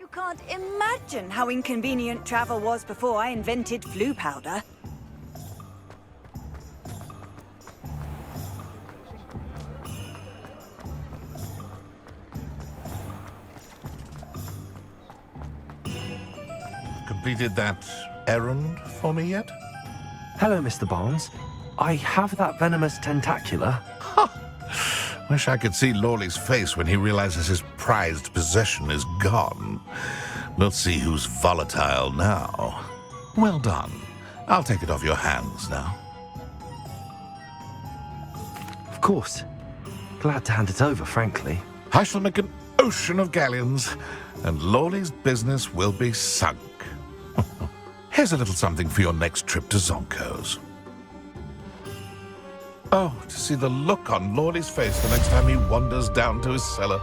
You can't imagine how inconvenient travel was before I invented flu powder. Completed that errand for me yet? Hello, Mr. Barnes. I have that venomous tentacula. Wish I could see Lawley's face when he realizes his prized possession is gone. We'll see who's volatile now. Well done. I'll take it off your hands now. Of course. Glad to hand it over, frankly. I shall make an ocean of galleons, and Lawley's business will be sunk. Here's a little something for your next trip to Zonko's. Oh, to see the look on Lawley's face the next time he wanders down to his cellar.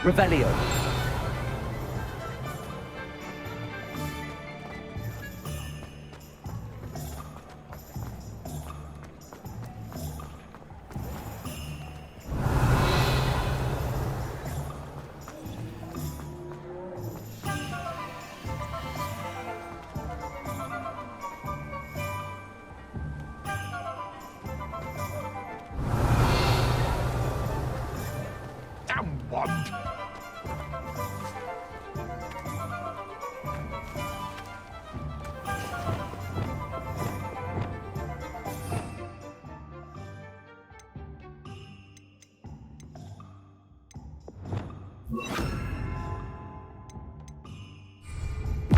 Revelio. Damn wand!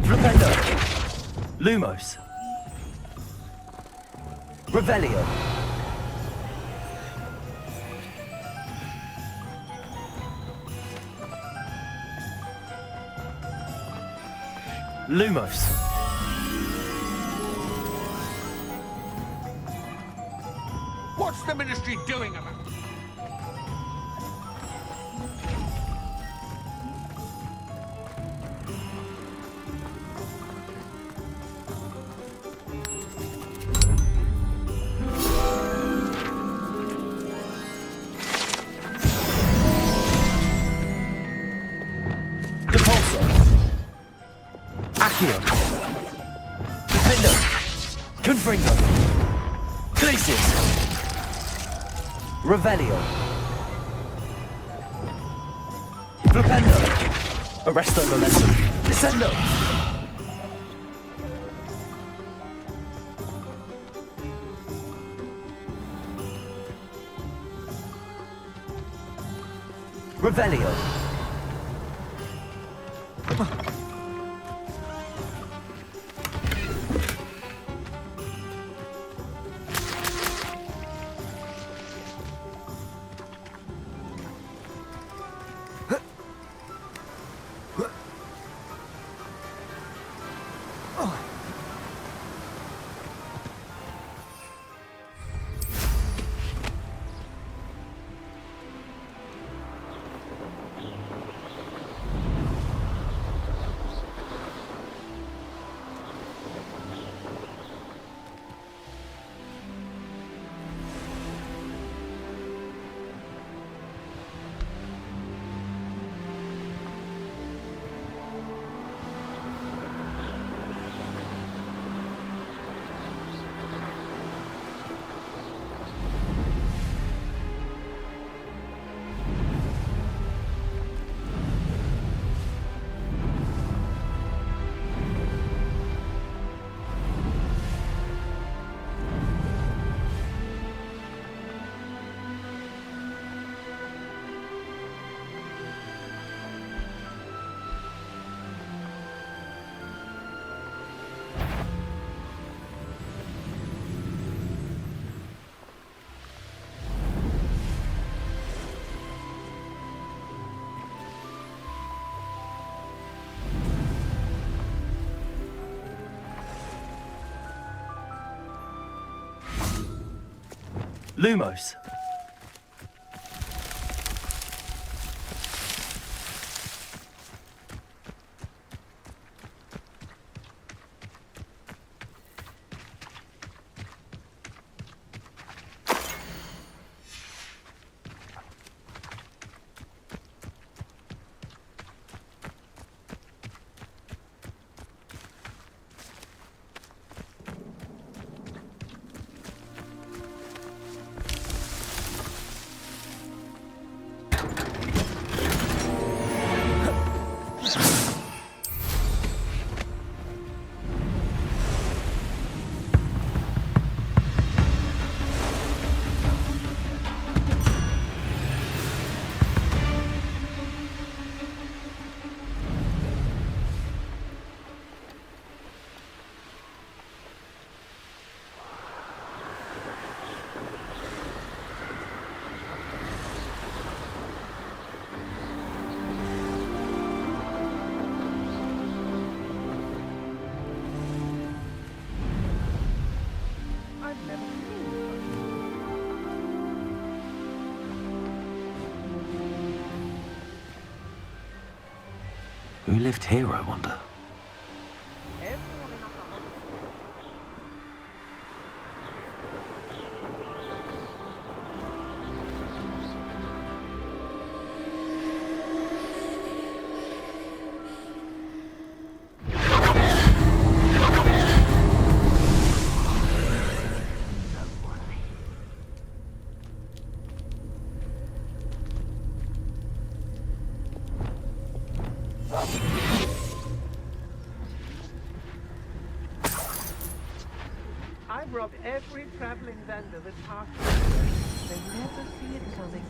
Flipendo. Lumos. Revelio. Lumos. What's the Ministry doing about it? Accio. Dependo. Confringo. Glacius. Revelio. Flipendo. Arresto Momentum. Descendo. Revelio. Lumos. Who lived here, I wonder? I've robbed every traveling vendor that's passed. They never see it coming.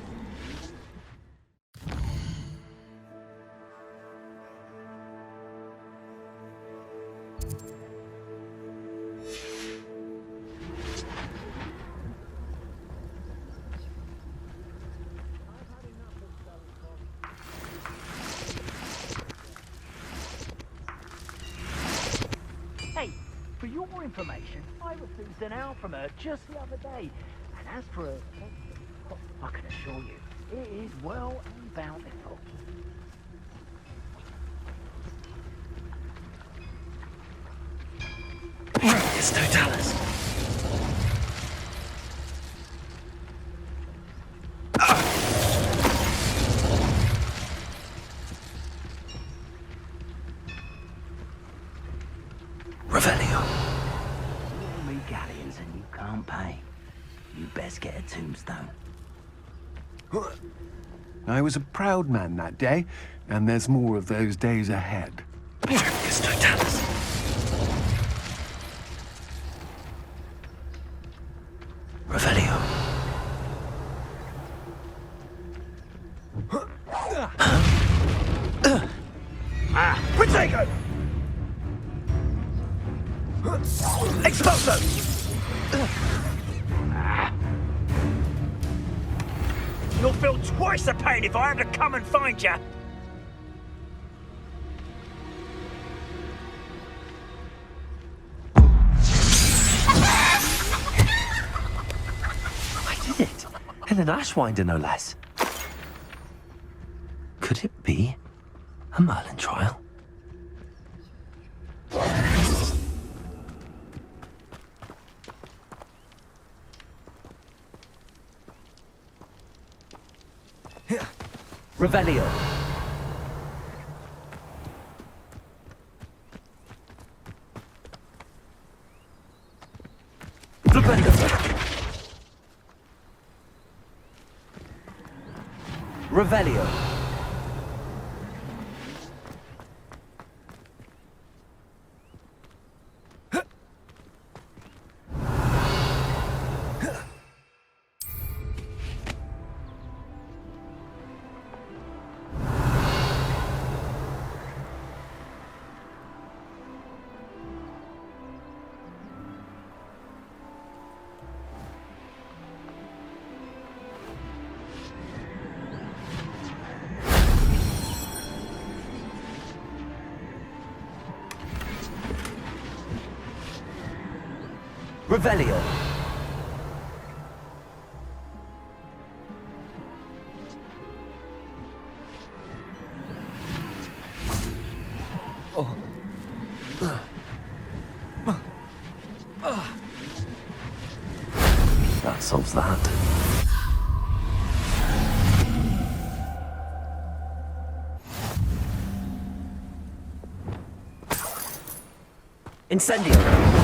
Hey, for your information, I received an owl from her just the other day. And as for her, I can assure you, it is well and bountiful. It's Totalis. Revelio. Me galleons and you can't pay. You best get a tombstone. I was a proud man that day, and there's more of those days ahead. It's Totalis. Revelio. Protego! Expulso! You'll feel twice the pain if I have to come and find you. I did it. In an Ashwinder, no less. Could it be a Merlin trial? Revelio. Revelio. Revelio. That solves that. Incendio!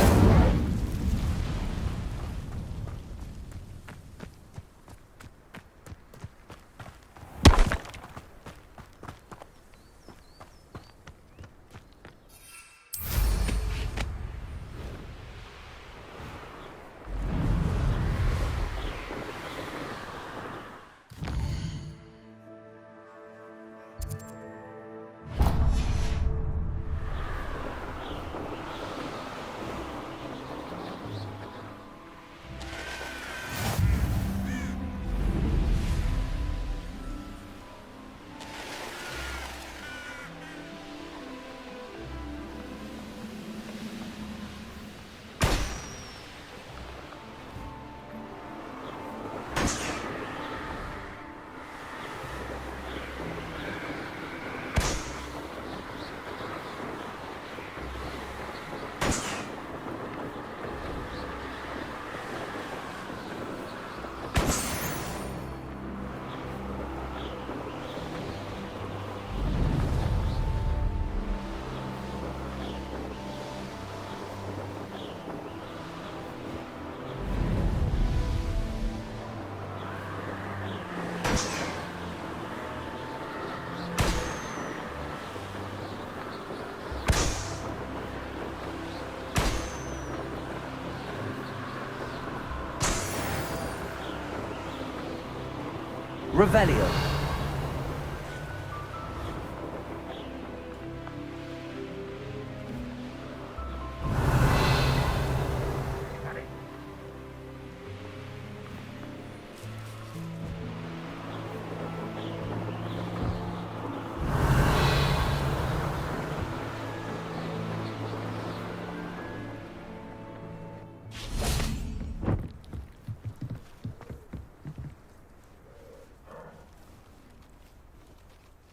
Revelio.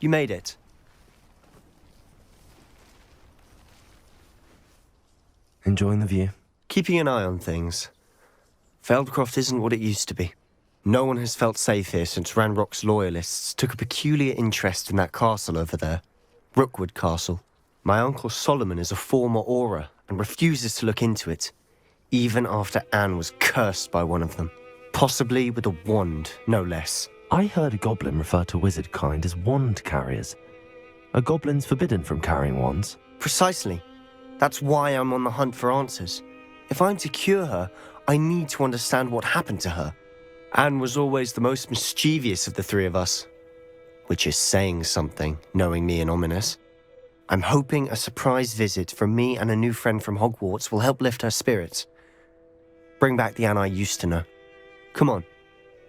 You made it. Enjoying the view? Keeping an eye on things. Feldcroft isn't what it used to be. No one has felt safe here since Ranrock's loyalists took a peculiar interest in that castle over there. Rookwood Castle. My uncle Solomon is a former Auror and refuses to look into it, even after Anne was cursed by one of them. Possibly with a wand, no less. I heard a goblin refer to wizard kind as wand carriers. Are goblins forbidden from carrying wands? Precisely. That's why I'm on the hunt for answers. If I'm to cure her, I need to understand what happened to her. Anne was always the most mischievous of the three of us. Which is saying something, knowing me and Ominous. I'm hoping a surprise visit from me and a new friend from Hogwarts will help lift her spirits. Bring back the Anne I used to know. Come on.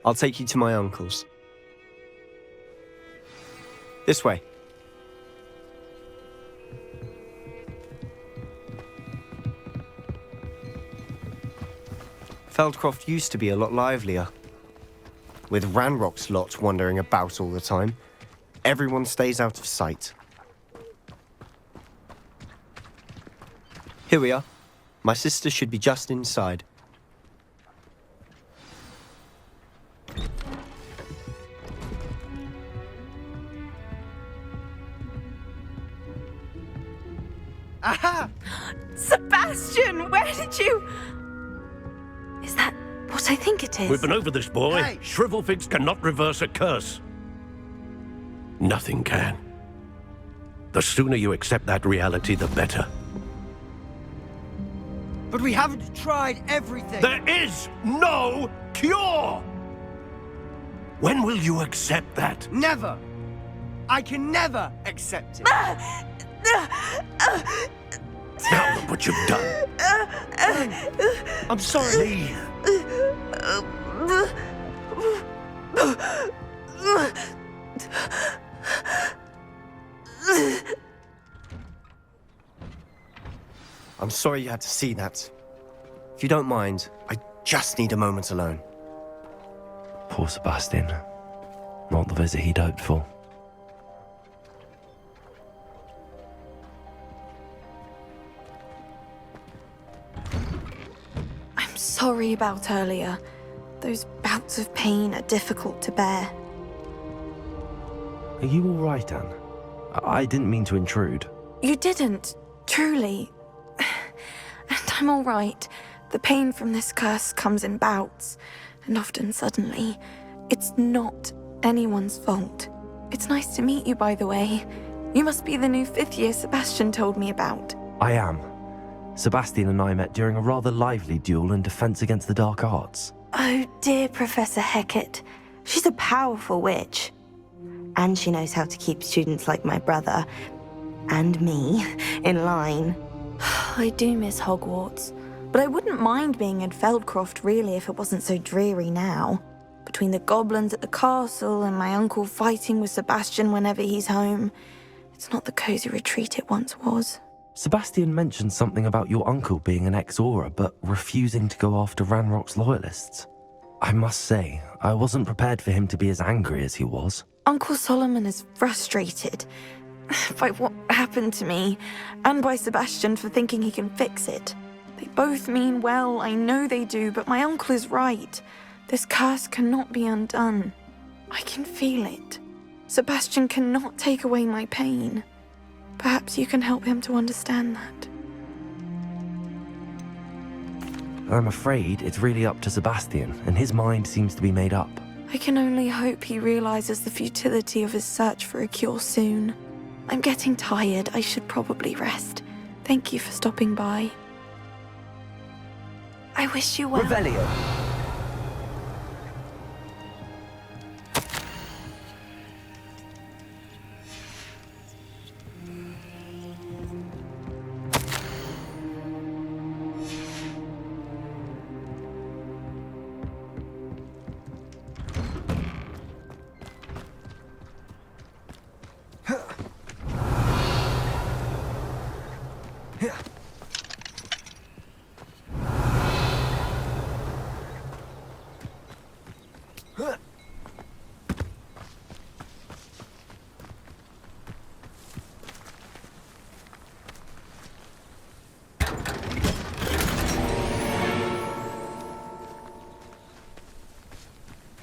I'll take you to my uncle's. This way. Feldcroft used to be a lot livelier. With Ranrock's lot wandering about all the time, everyone stays out of sight. Here we are. My sister should be just inside. Aha! Sebastian, where did you... Is that what I think it is? We've been over this, boy. Hey. Shrivelfigs cannot reverse a curse. Nothing can. The sooner you accept that reality, the better. But we haven't tried everything. There is no cure! When will you accept that? Never. I can never accept it. Now look what you've done. I'm sorry. Leave. I'm sorry you had to see that. If you don't mind, I just need a moment alone. Poor Sebastian. Not the visit he'd hoped for. I'm sorry about earlier. Those bouts of pain are difficult to bear. Are you all right, Anne? I didn't mean to intrude. You didn't, truly. And I'm all right. The pain from this curse comes in bouts, and often suddenly. It's not anyone's fault. It's nice to meet you, by the way. You must be the new 5th year Sebastian told me about. I am. Sebastian and I met during a rather lively duel in Defense Against the Dark Arts. Oh, dear Professor Hecat. She's a powerful witch. And she knows how to keep students like my brother, and me, in line. I do miss Hogwarts, but I wouldn't mind being in Feldcroft really if it wasn't so dreary now. Between the goblins at the castle and my uncle fighting with Sebastian whenever he's home, it's not the cozy retreat it once was. Sebastian mentioned something about your uncle being an ex-Auror, but refusing to go after Ranrock's loyalists. I must say, I wasn't prepared for him to be as angry as he was. Uncle Solomon is frustrated by what happened to me, and by Sebastian for thinking he can fix it. They both mean well, I know they do, but my uncle is right. This curse cannot be undone. I can feel it. Sebastian cannot take away my pain. Perhaps you can help him to understand that. I'm afraid it's really up to Sebastian, and his mind seems to be made up. I can only hope he realizes the futility of his search for a cure soon. I'm getting tired. I should probably rest. Thank you for stopping by. I wish you well. Revelio.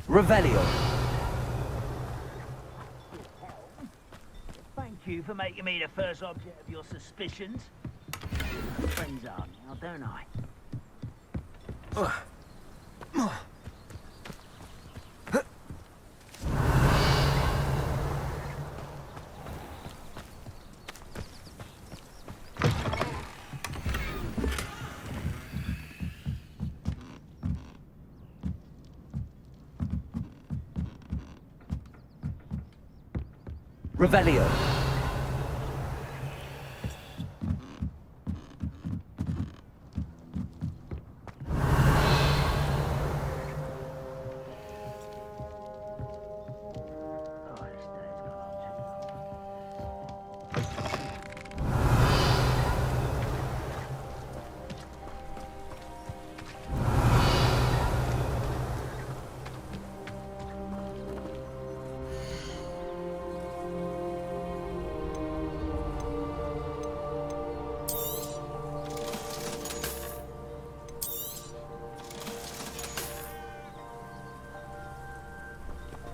Revelio. Thank you for making me the first object of your suspicions. Friends are now, don't I? Revelio.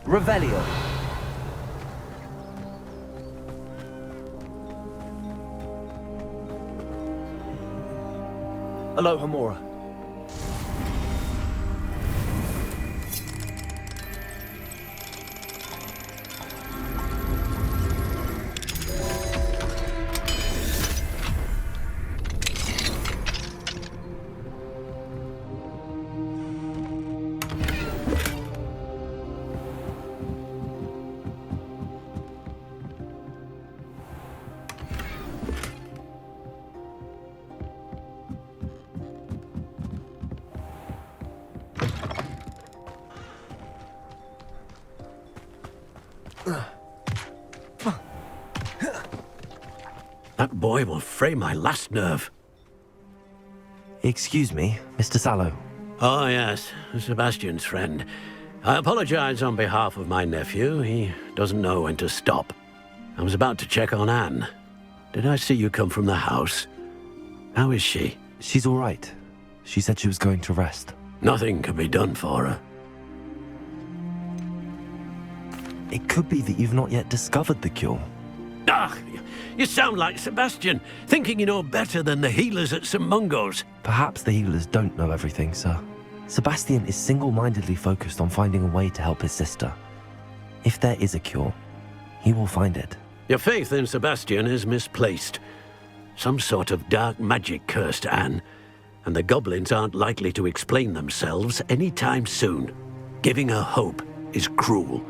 Revelio. Aloha Mora. That boy will fray my last nerve. Excuse me, Mr. Sallow. Oh, yes, Sebastian's friend. I apologize on behalf of my nephew. He doesn't know when to stop. I was about to check on Anne. Did I see you come from the house? How is she? She's all right. She said she was going to rest. Nothing can be done for her. It could be that you've not yet discovered the cure. Ah, you sound like Sebastian, thinking you know better than the healers at St. Mungo's. Perhaps the healers don't know everything, sir. Sebastian is single-mindedly focused on finding a way to help his sister. If there is a cure, he will find it. Your faith in Sebastian is misplaced. Some sort of dark magic cursed Anne, and the goblins aren't likely to explain themselves anytime soon. Giving her hope is cruel.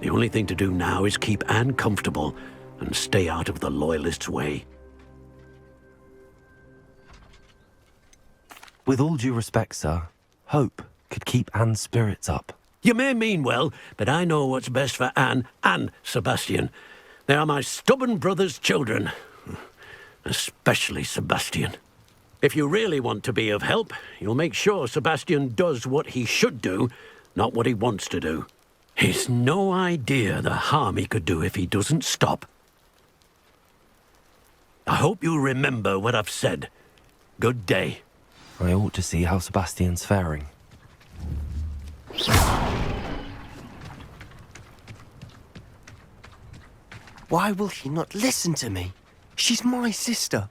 The only thing to do now is keep Anne comfortable and stay out of the Loyalists' way. With all due respect, sir, hope could keep Anne's spirits up. You may mean well, but I know what's best for Anne and Sebastian. They are my stubborn brother's children. Especially Sebastian. If you really want to be of help, you'll make sure Sebastian does what he should do, not what he wants to do. He's no idea the harm he could do if he doesn't stop. I hope you'll remember what I've said. Good day. I ought to see how Sebastian's faring. Why will he not listen to me? She's my sister.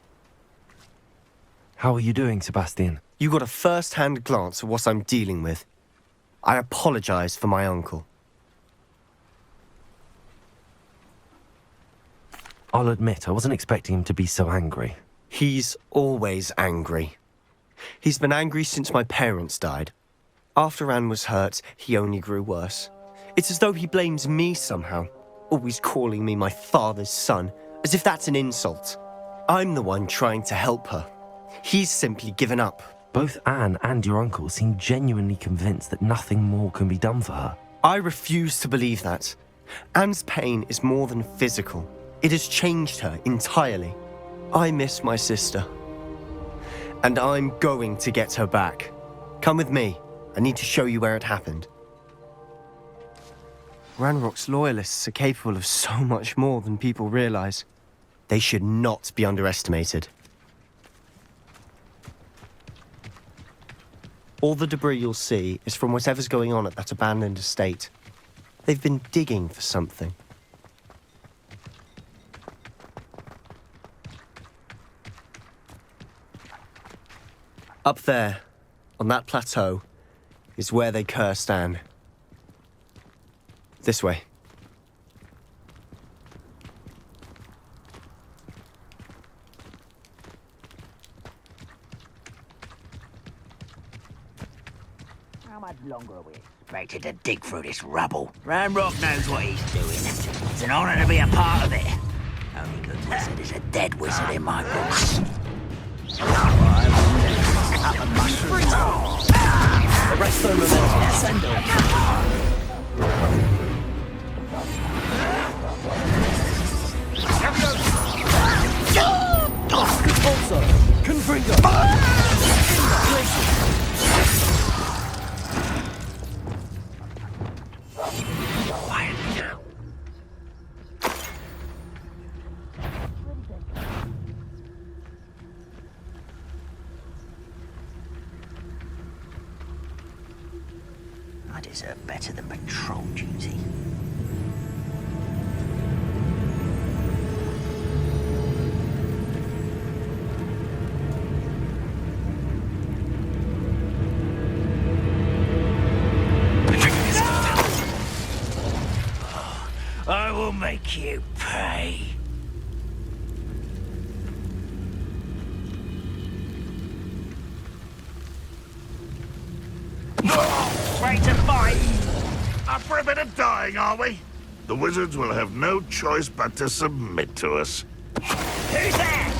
How are you doing, Sebastian? You got a first-hand glance at what I'm dealing with. I apologize for my uncle. I'll admit, I wasn't expecting him to be so angry. He's always angry. He's been angry since my parents died. After Anne was hurt, he only grew worse. It's as though he blames me somehow, always calling me my father's son, as if that's an insult. I'm the one trying to help her. He's simply given up. Both Anne and your uncle seem genuinely convinced that nothing more can be done for her. I refuse to believe that. Anne's pain is more than physical. It has changed her entirely. I miss my sister. And I'm going to get her back. Come with me. I need to show you where it happened. Ranrock's Loyalists are capable of so much more than people realize. They should not be underestimated. All the debris you'll see is from whatever's going on at that abandoned estate. They've been digging for something. Up there, on that plateau, is where they cursed Anne. This way. How much longer are we expected to dig through this rubble? Ranrock knows what he's doing. It's an honor to be a part of it. Only good wizard is a dead wizard in my books. The rest of them are I deserve better than patrol duty. I will make you pay. Ready to fight? Up for a bit of dying, are we? The wizards will have no choice but to submit to us. Who's there?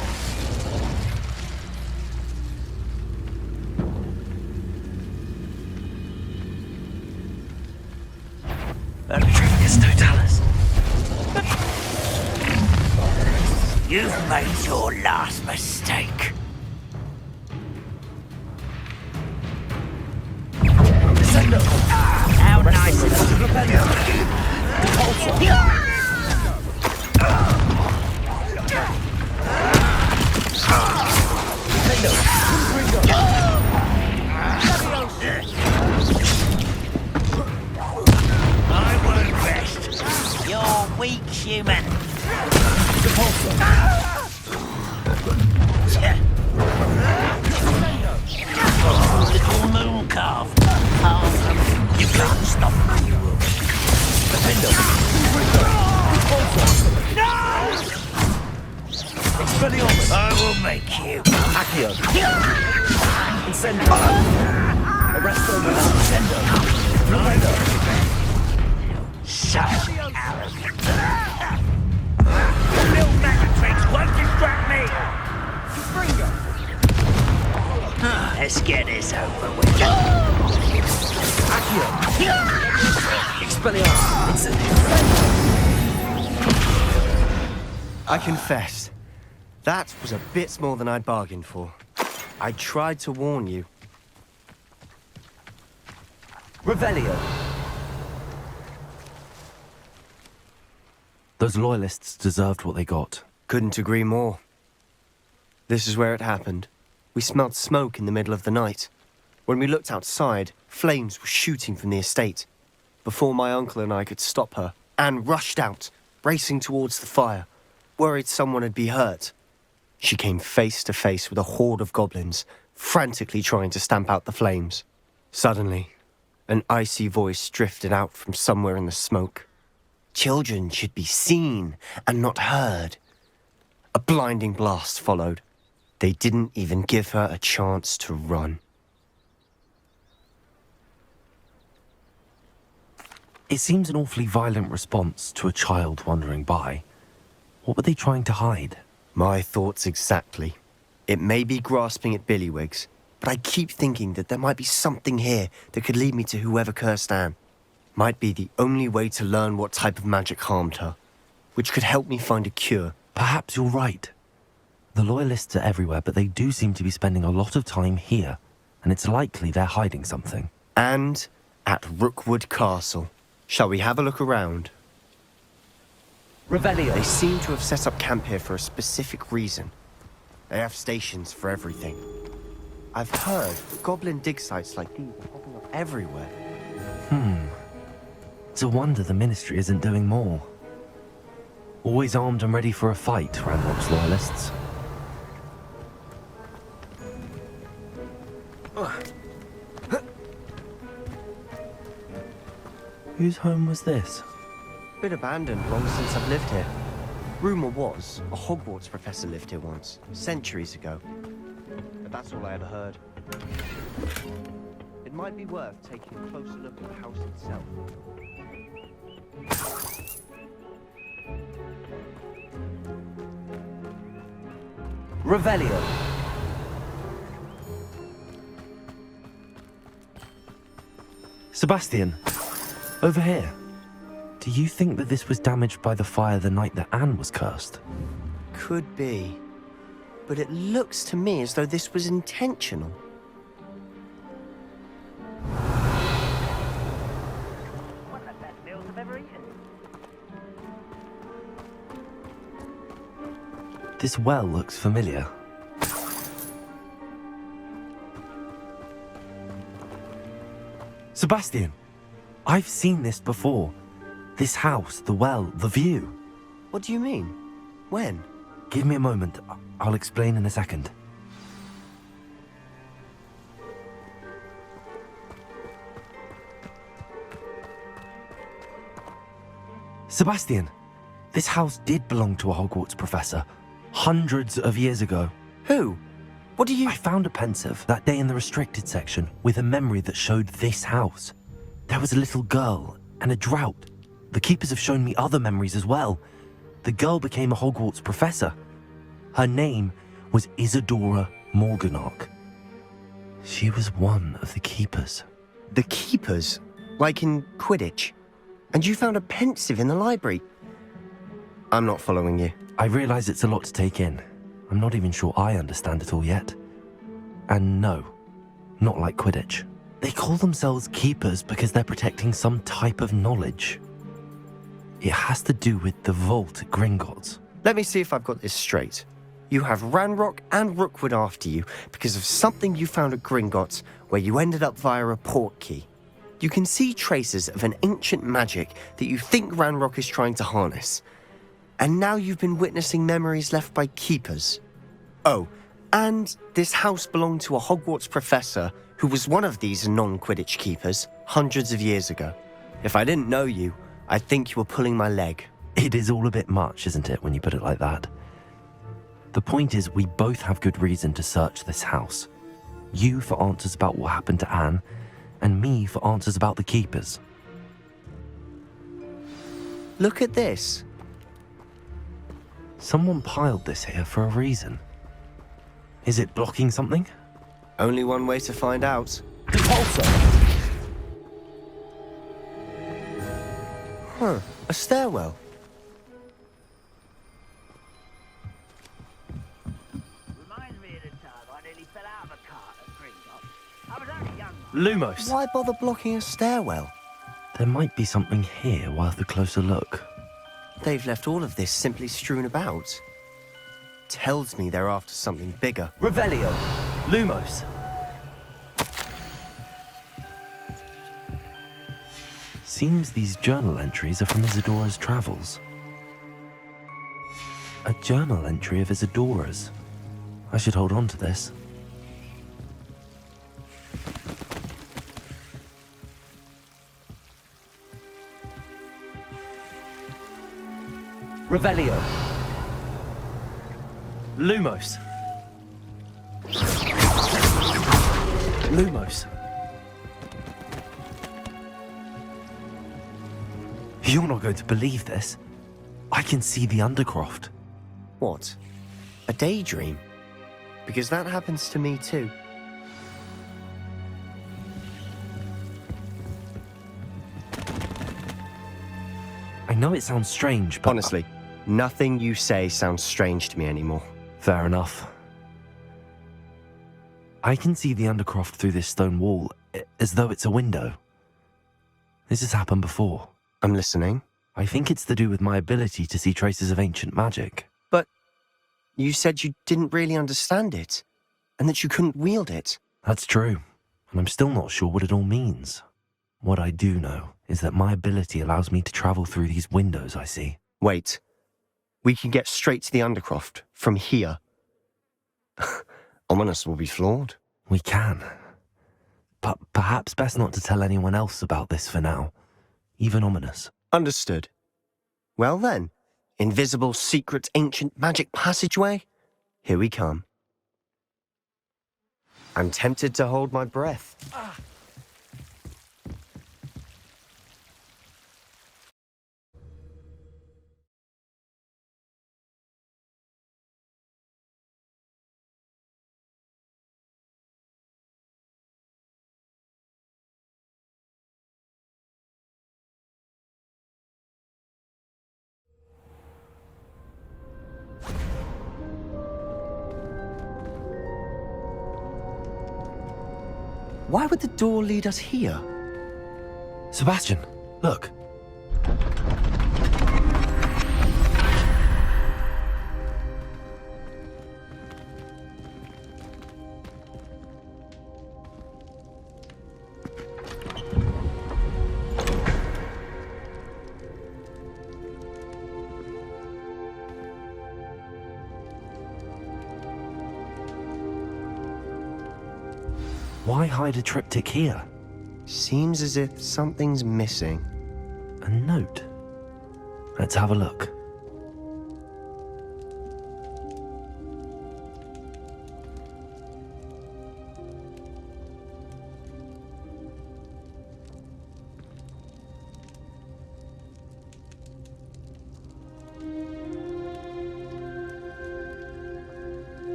The truth is totalis. You've made your last mistake. How nice of I won't rest human. Little moon calf. You can't stop me, you will. I will make you. Accio. Incendio. Arresto Incendio. Shut up. Little Megatrix won't distract me. Let's get this over with. Accio. Expelliarmus. Incendio. I confess, that was a bit more than I'd bargained for. I tried to warn you. Revelio. Those loyalists deserved what they got. Couldn't agree more. This is where it happened. We smelled smoke in the middle of the night. When we looked outside, flames were shooting from the estate. Before my uncle and I could stop her, Anne rushed out, racing towards the fire, worried someone had been hurt. She came face to face with a horde of goblins, frantically trying to stamp out the flames. Suddenly, an icy voice drifted out from somewhere in the smoke. Children should be seen and not heard. A blinding blast followed. They didn't even give her a chance to run. It seems an awfully violent response to a child wandering by. What were they trying to hide? My thoughts exactly. It may be grasping at Billywigs, but I keep thinking that there might be something here that could lead me to whoever cursed Anne. Might be the only way to learn what type of magic harmed her, which could help me find a cure. Perhaps you're right. The loyalists are everywhere, but they do seem to be spending a lot of time here, and it's likely they're hiding something. And at Rookwood Castle. Shall we have a look around? Revelio. They seem to have set up camp here for a specific reason. They have stations for everything. I've heard goblin dig sites like these are popping up everywhere. It's a wonder the Ministry isn't doing more. Always armed and ready for a fight, Ranrock's loyalists. Whose home was this? Been abandoned long since I've lived here. Rumour was a Hogwarts professor lived here once, centuries ago. But that's all I ever heard. It might be worth taking a closer look at the house itself. Revelio. Sebastian, over here. Do you think that this was damaged by the fire the night that Anne was cursed? Could be. But it looks to me as though this was intentional. One of the best meals I've ever eaten. This well looks familiar. Sebastian, I've seen this before. This house, the well, the view. What do you mean? When? Give me a moment. I'll explain in a second. Sebastian, this house did belong to a Hogwarts professor, hundreds of years ago. Who? What do you... I found a pensive that day in the restricted section with a memory that showed this house. There was a little girl and a drought. The keepers have shown me other memories as well. The girl became a Hogwarts professor. Her name was Isadora Morganach. She was one of the keepers. The keepers? Like in Quidditch? And you found a pensive in the library? I'm not following you. I realize it's a lot to take in. I'm not even sure I understand it all yet. And no, not like Quidditch. They call themselves keepers because they're protecting some type of knowledge. It has to do with the vault at Gringotts. Let me see if I've got this straight. You have Ranrock and Rookwood after you because of something you found at Gringotts where you ended up via a portkey. You can see traces of an ancient magic that you think Ranrock is trying to harness. And now you've been witnessing memories left by keepers. Oh, and this house belonged to a Hogwarts professor who was one of these non-Quidditch keepers hundreds of years ago. If I didn't know you, I'd think you were pulling my leg. It is all a bit much, isn't it, when you put it like that? The point is, we both have good reason to search this house. You for answers about what happened to Anne, and me for answers about the keepers. Look at this. Someone piled this here for a reason. Is it blocking something? Only one way to find out. Huh, a stairwell. Reminds me of the time I nearly fell out of a cart at Gringotts. I was only young. Lumos! Why bother blocking a stairwell? There might be something here worth a closer look. They've left all of this simply strewn about. Tells me they're after something bigger. Revelio! Lumos! Seems these journal entries are from Isadora's travels. A journal entry of Isadora's. I should hold on to this. Revelio. Lumos. Lumos. You're not going to believe this. I can see the Undercroft. What? A daydream? Because that happens to me too. I know it sounds strange, but... Honestly, nothing you say sounds strange to me anymore. Fair enough. I can see the Undercroft through this stone wall, as though it's a window. This has happened before. I'm listening. I think it's to do with my ability to see traces of ancient magic. But you said you didn't really understand it, and that you couldn't wield it. That's true, and I'm still not sure what it all means. What I do know is that my ability allows me to travel through these windows I see. Wait. We can get straight to the Undercroft from here. Ominous will be flawed. We can. But perhaps best not to tell anyone else about this for now. Even Ominous. Understood. Well then, invisible, secret, ancient magic passageway? Here we come. I'm tempted to hold my breath. Why would the door lead us here? Sebastian, look. Why hide a triptych here? Seems as if something's missing. A note. Let's have a look.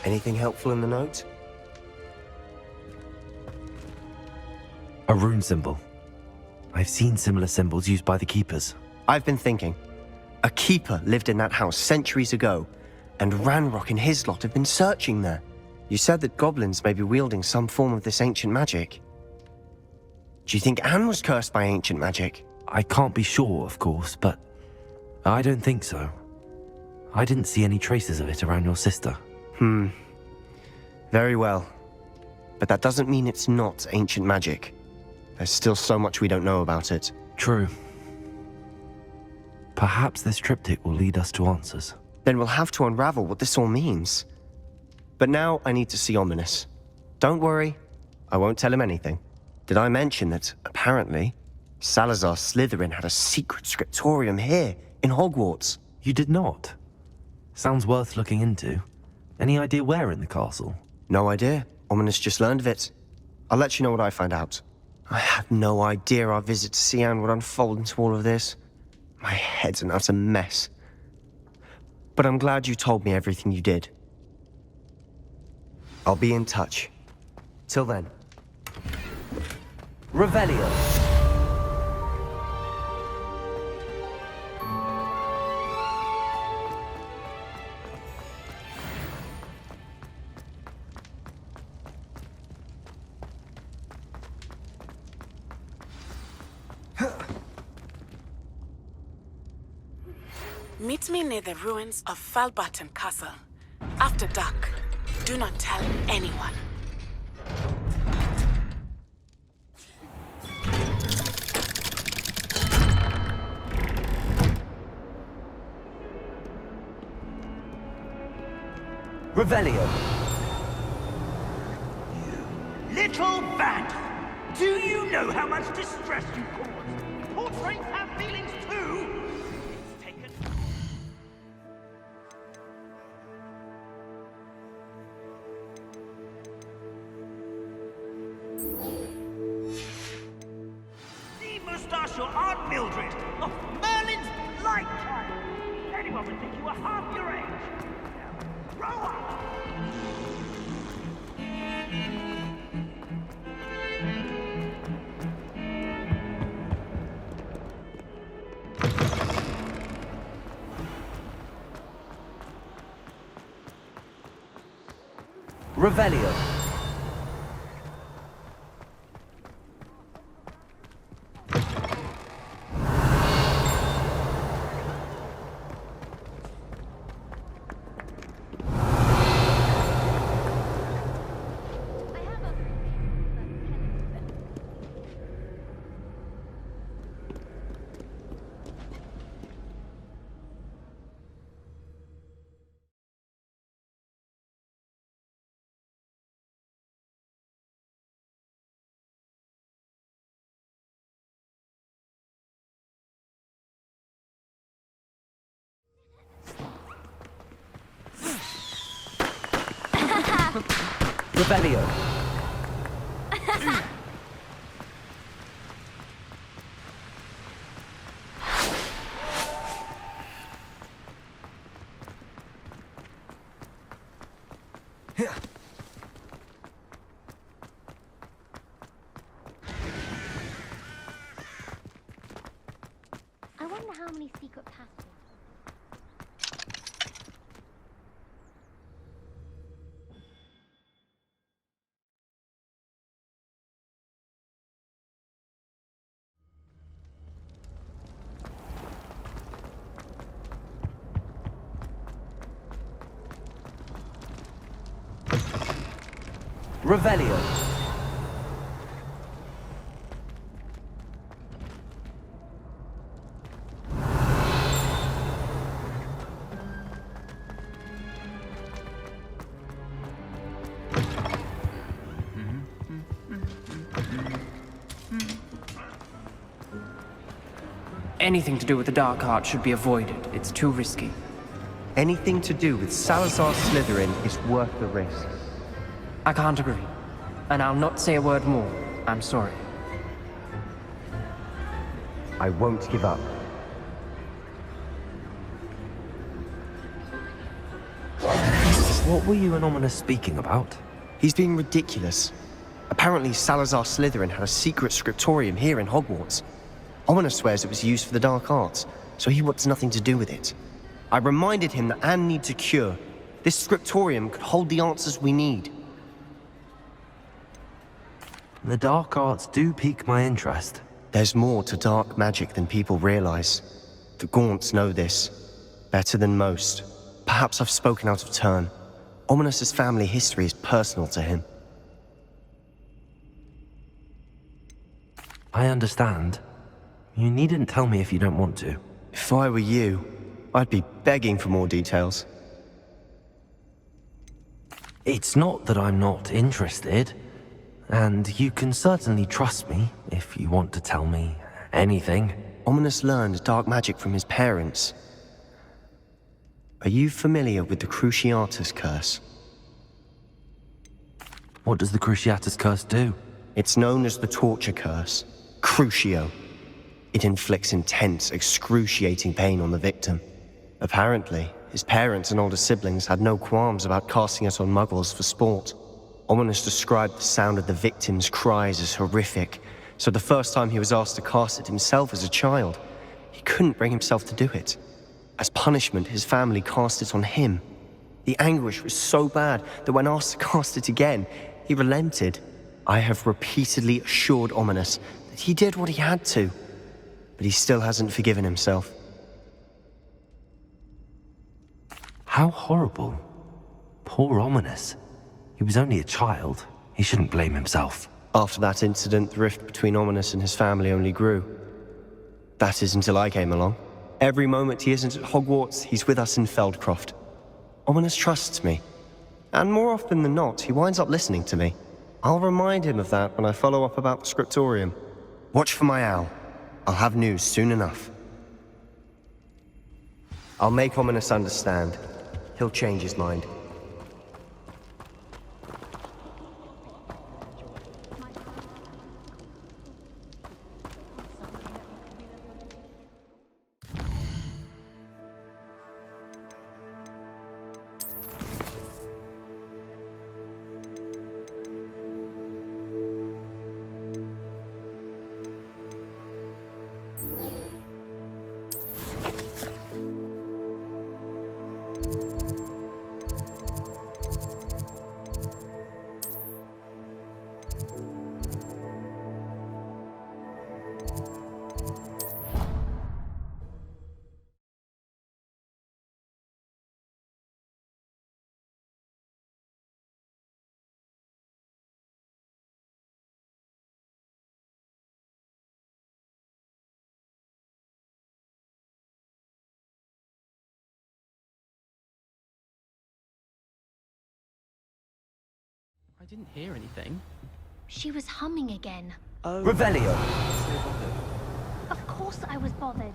Anything helpful in the note? A rune symbol. I've seen similar symbols used by the keepers. I've been thinking. A keeper lived in that house centuries ago, and Ranrock and his lot have been searching there. You said that goblins may be wielding some form of this ancient magic. Do you think Anne was cursed by ancient magic? I can't be sure, of course, but I don't think so. I didn't see any traces of it around your sister. Very well. But that doesn't mean it's not ancient magic. There's still so much we don't know about it. True. Perhaps this triptych will lead us to answers. Then we'll have to unravel what this all means. But now I need to see Ominous. Don't worry, I won't tell him anything. Did I mention that, apparently, Salazar Slytherin had a secret scriptorium here, in Hogwarts? You did not? Sounds worth looking into. Any idea where in the castle? No idea. Ominous just learned of it. I'll let you know what I find out. I had no idea our visit to Cian would unfold into all of this. My head's an utter mess. But I'm glad you told me everything you did. I'll be in touch. Till then. Revelio. Meet me near the ruins of Falbaton Castle. After dark. Do not tell anyone. Revelio. Little vandal! Do you know how much distress you cause? Portraits have feelings too! It's taken... The moustache your Aunt Mildred! Oh, Merlin's light child! Anyone would think you were half your age! Now, grow up! Revelio. Revelio. I wonder how many secret passages. Revelio. Anything to do with the dark art should be avoided. It's too risky. Anything to do with Salazar Slytherin is worth the risk. I can't agree. And I'll not say a word more. I'm sorry. I won't give up. What were you and Ominous speaking about? He's being ridiculous. Apparently Salazar Slytherin had a secret scriptorium here in Hogwarts. Ominous swears it was used for the dark arts, so he wants nothing to do with it. I reminded him that Anne needs a cure. This scriptorium could hold the answers we need. The dark arts do pique my interest. There's more to dark magic than people realize. The Gaunts know this. Better than most. Perhaps I've spoken out of turn. Ominous's family history is personal to him. I understand. You needn't tell me if you don't want to. If I were you, I'd be begging for more details. It's not that I'm not interested. And you can certainly trust me if you want to tell me anything. Ominous learned dark magic from his parents. Are you familiar with the Cruciatus Curse? What does the Cruciatus Curse do? It's known as the Torture Curse. Crucio. It inflicts intense, excruciating pain on the victim. Apparently, his parents and older siblings had no qualms about casting it on muggles for sport. Ominous described the sound of the victim's cries as horrific, so the first time he was asked to cast it himself as a child, he couldn't bring himself to do it. As punishment, his family cast it on him. The anguish was so bad that when asked to cast it again, he relented. I have repeatedly assured Ominous that he did what he had to, but he still hasn't forgiven himself. How horrible. Poor Ominous. He was only a child. He shouldn't blame himself. After that incident, the rift between Ominous and his family only grew. That is until I came along. Every moment he isn't at Hogwarts, he's with us in Feldcroft. Ominous trusts me. And more often than not, he winds up listening to me. I'll remind him of that when I follow up about the scriptorium. Watch for my owl. I'll have news soon enough. I'll make Ominous understand. He'll change his mind. I didn't hear anything. She was humming again. Oh. Revelio! Of course I was bothered.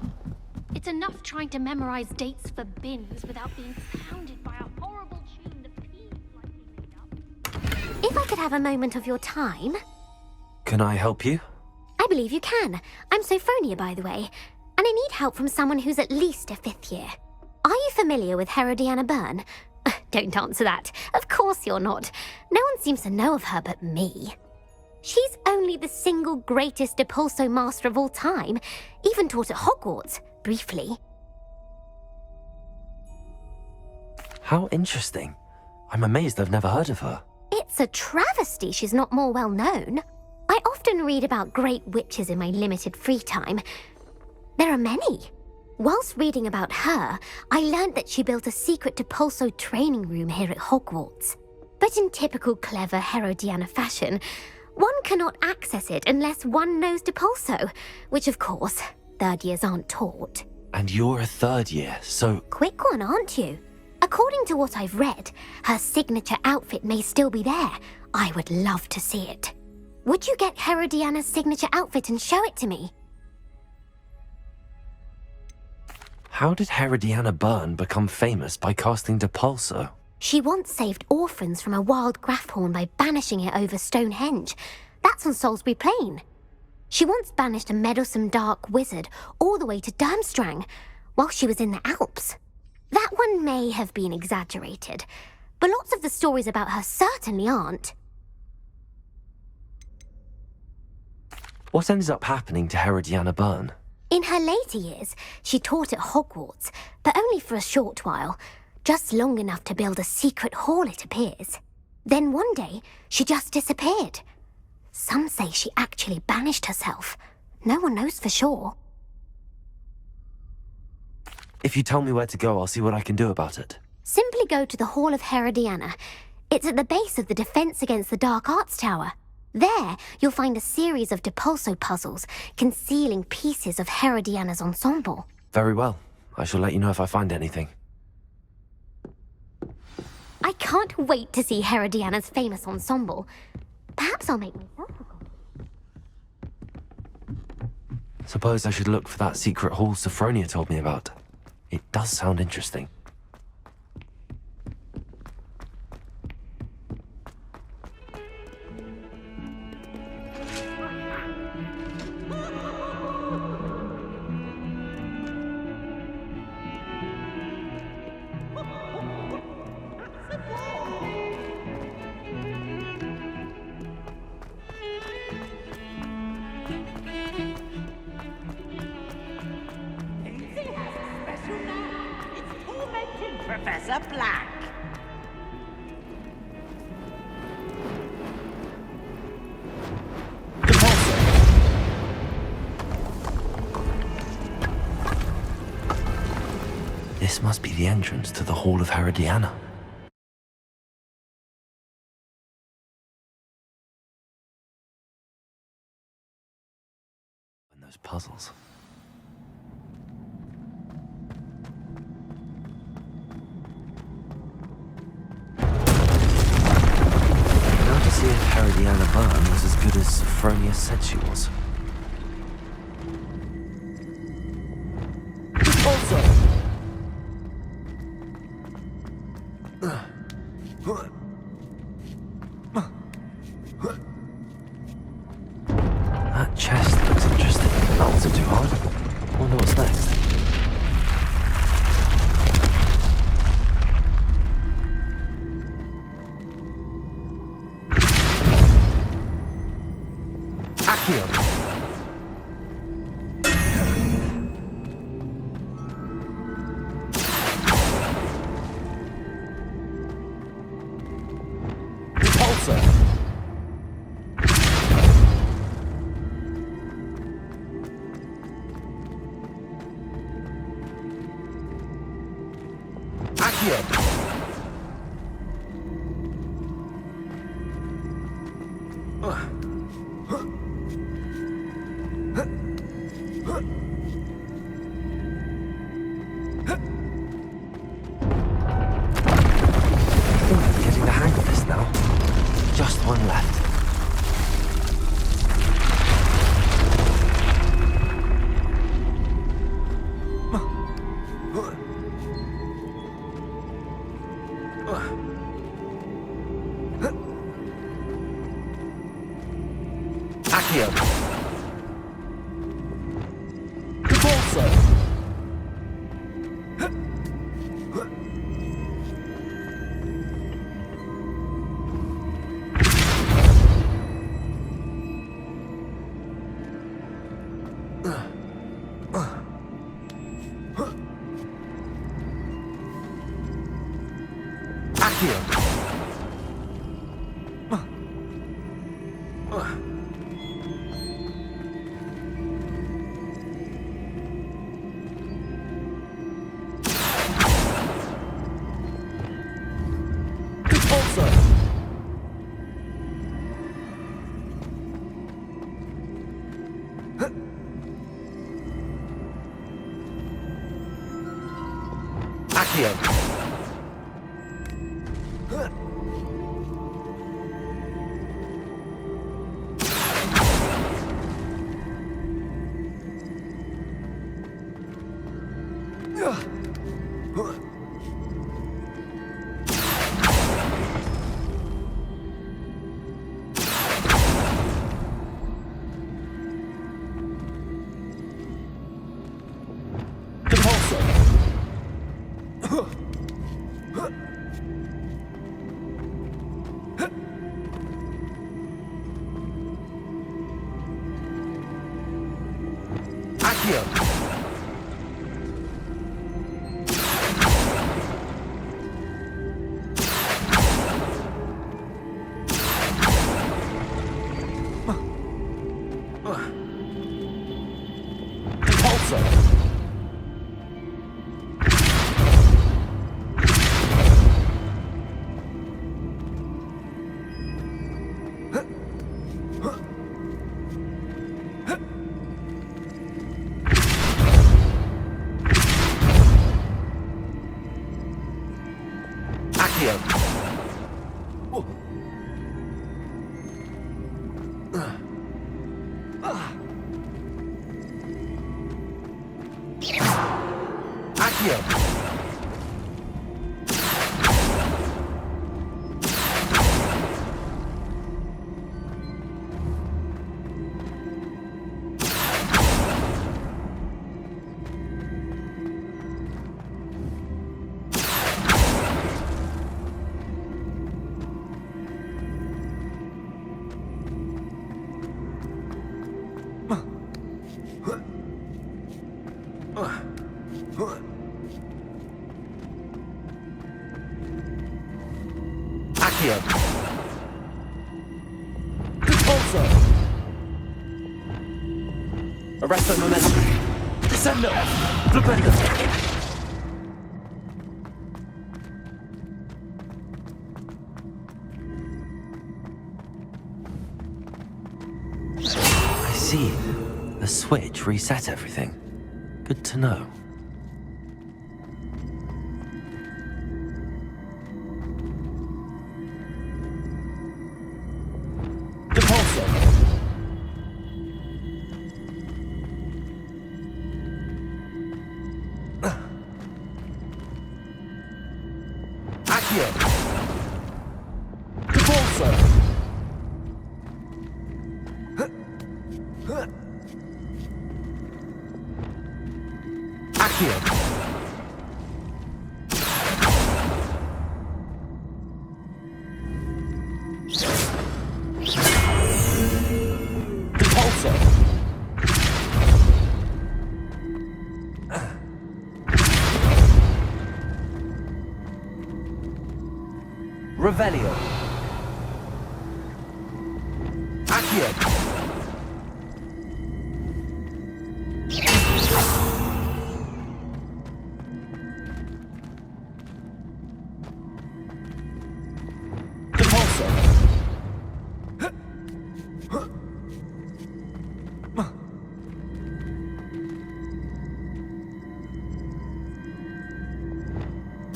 It's enough trying to memorize dates for bins without being pounded by a horrible tune the P likely made up. If I could have a moment of your time... Can I help you? I believe you can. I'm Sophronia, by the way, and I need help from someone who's at least a 5th year. Are you familiar with Herodiana Byrne? Don't answer that. Of course you're not. No one seems to know of her but me. She's only the single greatest Depulso master of all time, even taught at Hogwarts, briefly. How interesting. I'm amazed I've never heard of her. It's a travesty she's not more well known. I often read about great witches in my limited free time. There are many. Whilst reading about her, I learned that she built a secret Depulso training room here at Hogwarts. But in typical clever Herodiana fashion, one cannot access it unless one knows Depulso, which of course, 3rd years aren't taught. And you're a 3rd year, so... Quick one, aren't you? According to what I've read, her signature outfit may still be there. I would love to see it. Would you get Herodiana's signature outfit and show it to me? How did Herodiana Byrne become famous by casting Depulso? She once saved orphans from a wild Grafthorn by banishing it over Stonehenge. That's on Salisbury Plain. She once banished a meddlesome dark wizard all the way to Durmstrang while she was in the Alps. That one may have been exaggerated, but lots of the stories about her certainly aren't. What ended up happening to Herodiana Byrne? In her later years, she taught at Hogwarts, but only for a short while, just long enough to build a secret hall, it appears. Then one day, she just disappeared. Some say she actually banished herself. No one knows for sure. If you tell me where to go, I'll see what I can do about it. Simply go to the Hall of Herodiana. It's at the base of the Defense Against the Dark Arts Tower. There, you'll find a series of Depulso puzzles concealing pieces of Herodiana's ensemble. Very well. I shall let you know if I find anything. I can't wait to see Herodiana's famous ensemble. Perhaps I'll make myself a copy. Suppose I should look for that secret hall Sophronia told me about. It does sound interesting. Professor Black. This must be the entrance to the Hall of Herodiana. And those puzzles. See if Herodiana Byrne was as good as Sophronia said she was. That chest looks interesting. That wasn't too hard. I wonder what's next. Getting the hang of this now. Just one left. Accio! Accio! Repulsor! Arresto momentum! Descendo! Flipendo! I see. The switch reset everything. Good to know. Revelio. Accio. Repulsor.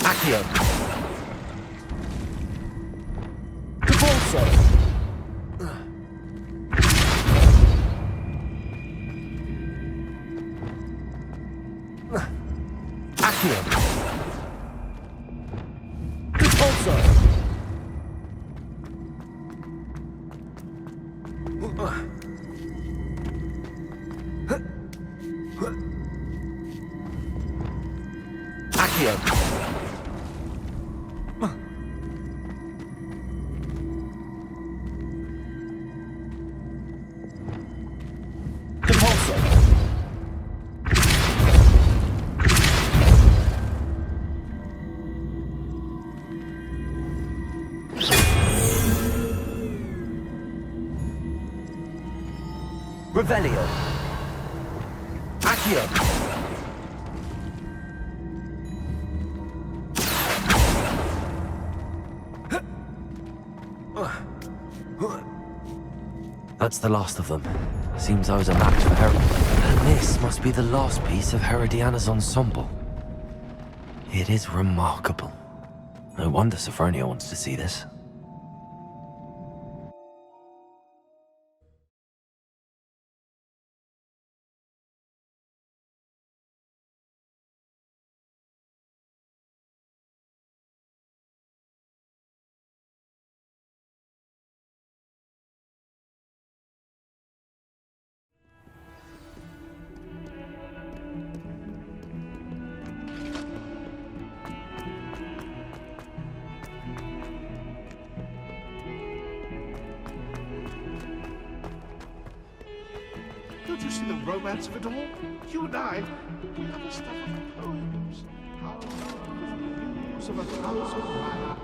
Accio. Revelio. Accio. That's the last of them. Seems I was a match for And this must be the last piece of Herodiana's ensemble. It is remarkable. No wonder Sophronia wants to see this. Don't you see the romance of it all? You and I, we have the stuff of poems. How the news of 1,000 miles.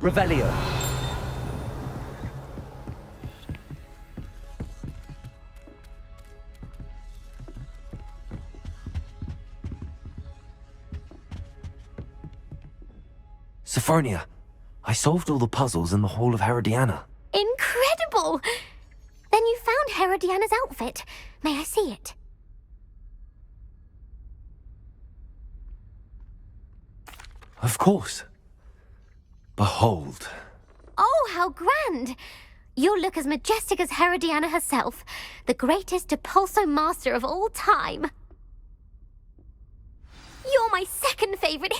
Revelio. Sophronia, I solved all the puzzles in the Hall of Herodiana. Incredible! Then you found Herodiana's outfit. May I see it? Of course. Behold. Oh, how grand! You'll look as majestic as Herodiana herself, the greatest Depulso master of all time. You're my second favorite